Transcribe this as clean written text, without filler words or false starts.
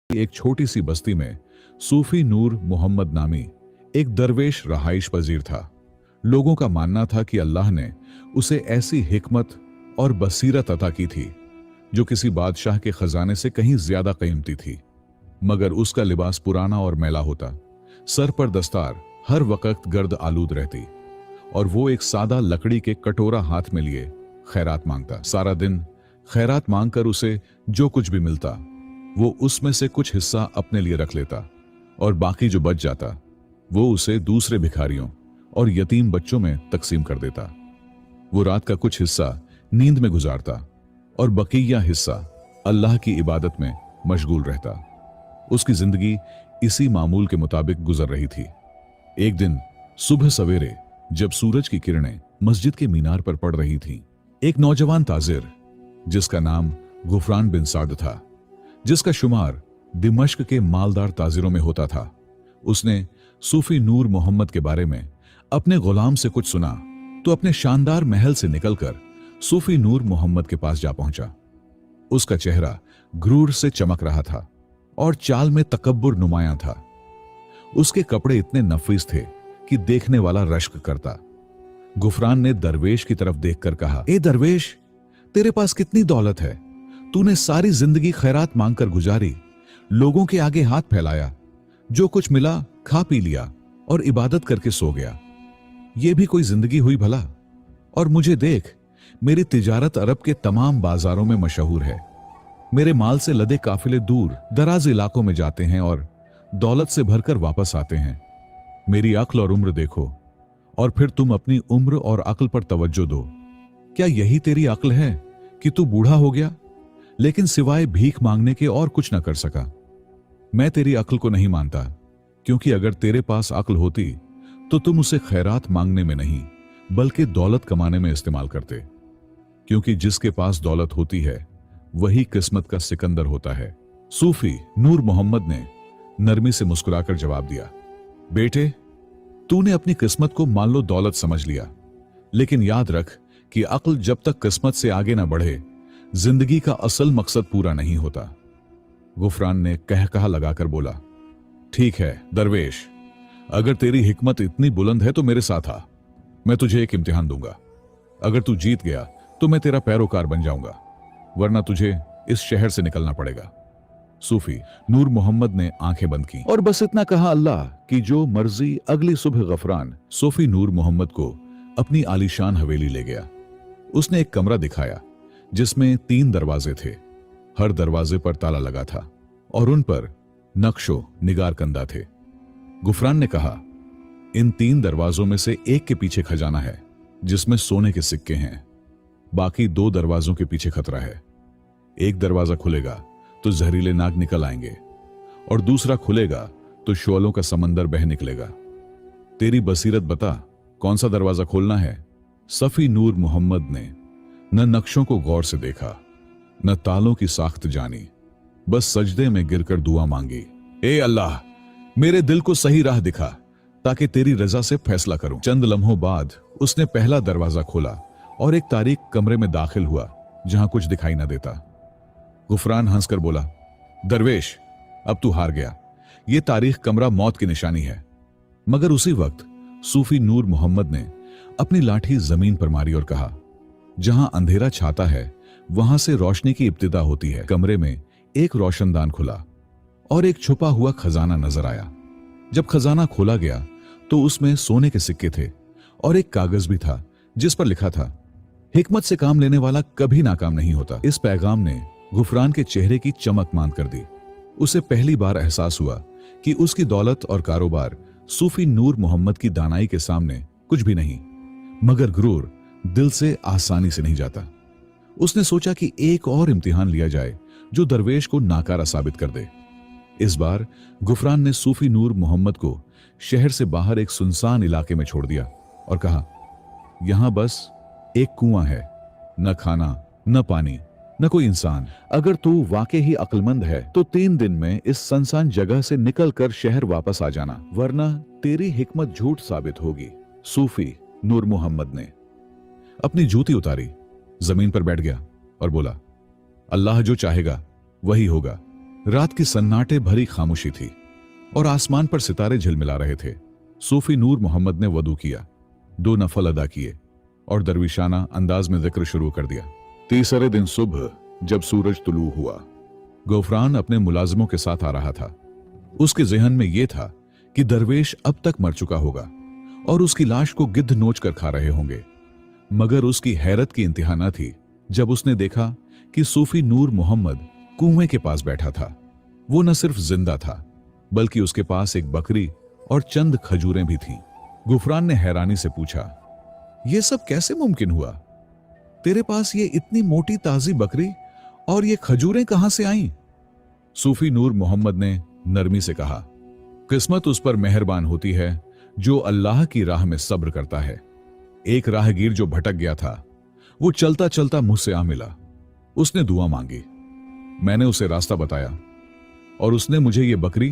एक छोटी सी बस्ती में सूफी नूर मोहम्मद नामी एक दरवेश रहाइश पजीर था। लोगों का मानना था कि अल्लाह ने उसे ऐसी हिकमत और बसीरत अता की थी जो किसी बादशाह के खजाने से कहीं ज्यादा कीमती थी। मगर उसका लिबास पुराना और मैला होता, सर पर दस्तार हर वक्त गर्द आलूद रहती और वो एक सादा लकड़ी के कटोरा हाथ में लिए खैरात मांगता। सारा दिन खैरात मांगकर उसे जो कुछ भी मिलता वो उसमें से कुछ हिस्सा अपने लिए रख लेता और बाकी जो बच जाता वो उसे दूसरे भिखारियों और यतीम बच्चों में तकसीम कर देता। वो रात का कुछ हिस्सा नींद में गुजारता और बकीया हिस्सा अल्लाह की इबादत में मशगूल रहता। उसकी जिंदगी इसी मामूल के मुताबिक गुजर रही थी। एक दिन सुबह सवेरे जब सूरज की किरणें मस्जिद के मीनार पर पड़ रही थीं, एक नौजवान ताजिर जिसका नाम गुफरान बिन साद था, जिसका शुमार दिमश्क के मालदार ताजिरों में होता था, उसने सूफी नूर मोहम्मद के बारे में अपने गुलाम से कुछ सुना तो अपने शानदार महल से निकलकर सूफी नूर मोहम्मद के पास जा पहुंचा। उसका चेहरा गुरूर से चमक रहा था और चाल में तकब्बुर नुमायां था। उसके कपड़े इतने नफीस थे कि देखने वाला रश्क करता। गुफरान ने दरवेश की तरफ देखकर कहा, ए दरवेश, तेरे पास कितनी दौलत है। तूने सारी जिंदगी खैरात मांगकर गुजारी, लोगों के आगे हाथ फैलाया, जो कुछ मिला खा पी लिया और इबादत करके सो गया। यह भी कोई जिंदगी हुई भला? और मुझे देख, मेरी तिजारत अरब के तमाम बाजारों में मशहूर है। मेरे माल से लदे काफिले दूर दराज इलाकों में जाते हैं और दौलत से भरकर वापस आते हैं। मेरी अक्ल और उम्र देखो और फिर तुम अपनी उम्र और अक्ल पर तवज्जो दो। क्या यही तेरी अक्ल है कि तू बूढ़ा हो गया लेकिन सिवाय भीख मांगने के और कुछ ना कर सका? मैं तेरी अक्ल को नहीं मानता, क्योंकि अगर तेरे पास अक्ल होती तो तुम उसे खैरात मांगने में नहीं बल्कि दौलत कमाने में इस्तेमाल करते, क्योंकि जिसके पास दौलत होती है वही किस्मत का सिकंदर होता है। सूफी नूर मोहम्मद ने नरमी से मुस्कुराकर जवाब दिया, बेटे, तूने अपनी किस्मत को मान लो दौलत समझ लिया, लेकिन याद रख कि अक्ल जब तक किस्मत से आगे ना बढ़े जिंदगी का असल मकसद पूरा नहीं होता। गुफरान ने कहकहा लगाकर बोला, ठीक है दरवेश, अगर तेरी हिकमत इतनी बुलंद है तो मेरे साथ आ। मैं तुझे एक इम्तिहान दूंगा। अगर तू जीत गया तो मैं तेरा पैरोकार बन जाऊंगा, वरना तुझे इस शहर से निकलना पड़ेगा। सूफी नूर मोहम्मद ने आंखें बंद की और बस इतना कहा, अल्लाह की जो मर्जी। अगली सुबह गफरान सूफी नूर मोहम्मद को अपनी आलीशान हवेली ले गया। उसने एक कमरा दिखाया जिसमें 3 दरवाजे थे। हर दरवाजे पर ताला लगा था और उन पर नक्शो निगार कंदा थे। गुफरान ने कहा, इन 3 दरवाजों में से एक के पीछे खजाना है जिसमें सोने के सिक्के हैं। बाकी 2 दरवाजों के पीछे खतरा है। एक दरवाजा खुलेगा तो जहरीले नाग निकल आएंगे और दूसरा खुलेगा तो शोलों का समंदर बह निकलेगा। तेरी बसीरत बता, कौन सा दरवाजा खोलना है? सूफी नूर मोहम्मद ने न नक्शों को गौर से देखा, न तालों की साख्त जानी, बस सजदे में गिरकर दुआ मांगी, ए अल्लाह, मेरे दिल को सही राह दिखा ताकि तेरी रजा से फैसला करूं। चंद लम्हों बाद उसने पहला दरवाजा खोला और एक तारीक कमरे में दाखिल हुआ जहां कुछ दिखाई न देता। गुफरान हंसकर बोला, दरवेश, अब तू हार गया। यह तारीख कमरा मौत की निशानी है। मगर उसी वक्त सूफी नूर मोहम्मद ने अपनी लाठी जमीन पर मारी और कहा, जहां अंधेरा छाता है वहां से रोशनी की इब्तिदा होती है। कमरे में एक रोशनदान खुला और एक छुपा हुआ खजाना नजर आया। जब खजाना खोला गया तो उसमें सोने के सिक्के थे और एक कागज भी था जिस पर लिखा था, हिकमत से काम लेने वाला कभी नाकाम नहीं होता। इस पैगाम ने गुफरान के चेहरे की चमक मांद कर दी। उसे पहली बार एहसास हुआ कि उसकी दौलत और कारोबार सूफी नूर मोहम्मद की दानाई के सामने कुछ भी नहीं। मगर गुरूर दिल से आसानी से नहीं जाता। उसने सोचा कि एक और इम्तिहान लिया जाए जो दरवेश को नाकारा साबित कर दे। इस बार गुफरान ने सूफी नूर मोहम्मद को शहर से बाहर एक सुनसान इलाके में छोड़ दिया और कहा, यहां बस एक कुआं है, न खाना, न पानी, न कोई इंसान। अगर तू वाकई ही अक्लमंद है तो 3 दिन में इस सुनसान जगह से निकलकर शहर वापस आ जाना, वरना तेरी हिकमत झूठ साबित होगी। सूफी नूर मोहम्मद ने अपनी जूती उतारी, जमीन पर बैठ गया और बोला, अल्लाह जो चाहेगा वही होगा। रात की सन्नाटे भरी खामोशी थी और आसमान पर सितारे झिलमिला रहे थे। सूफी नूर मोहम्मद ने वदू किया, 2 नफल अदा किए और दरविशाना अंदाज में जिक्र शुरू कर दिया। तीसरे दिन सुबह जब सूरज तुलू हुआ, गफरान अपने मुलाजिमों के साथ आ रहा था। उसके जहन में यह था कि दरवेश अब तक मर चुका होगा और उसकी लाश को गिद्ध नोच कर खा रहे होंगे। मगर उसकी हैरत की इंतहा न थी जब उसने देखा कि सूफी नूर मोहम्मद कुएं के पास बैठा था। वो न सिर्फ जिंदा था बल्कि उसके पास एक बकरी और चंद खजूरें भी थीं। गुफरान ने हैरानी से पूछा, यह सब कैसे मुमकिन हुआ? तेरे पास ये इतनी मोटी ताजी बकरी और ये खजूरें कहां से आईं? सूफी नूर मोहम्मद ने नरमी से कहा, किस्मत उस पर मेहरबान होती है जो अल्लाह की राह में सब्र करता है। एक राहगीर जो भटक गया था, वो चलता चलता मुझसे आ मिला। उसने दुआ मांगी, मैंने उसे रास्ता बताया और उसने मुझे ये बकरी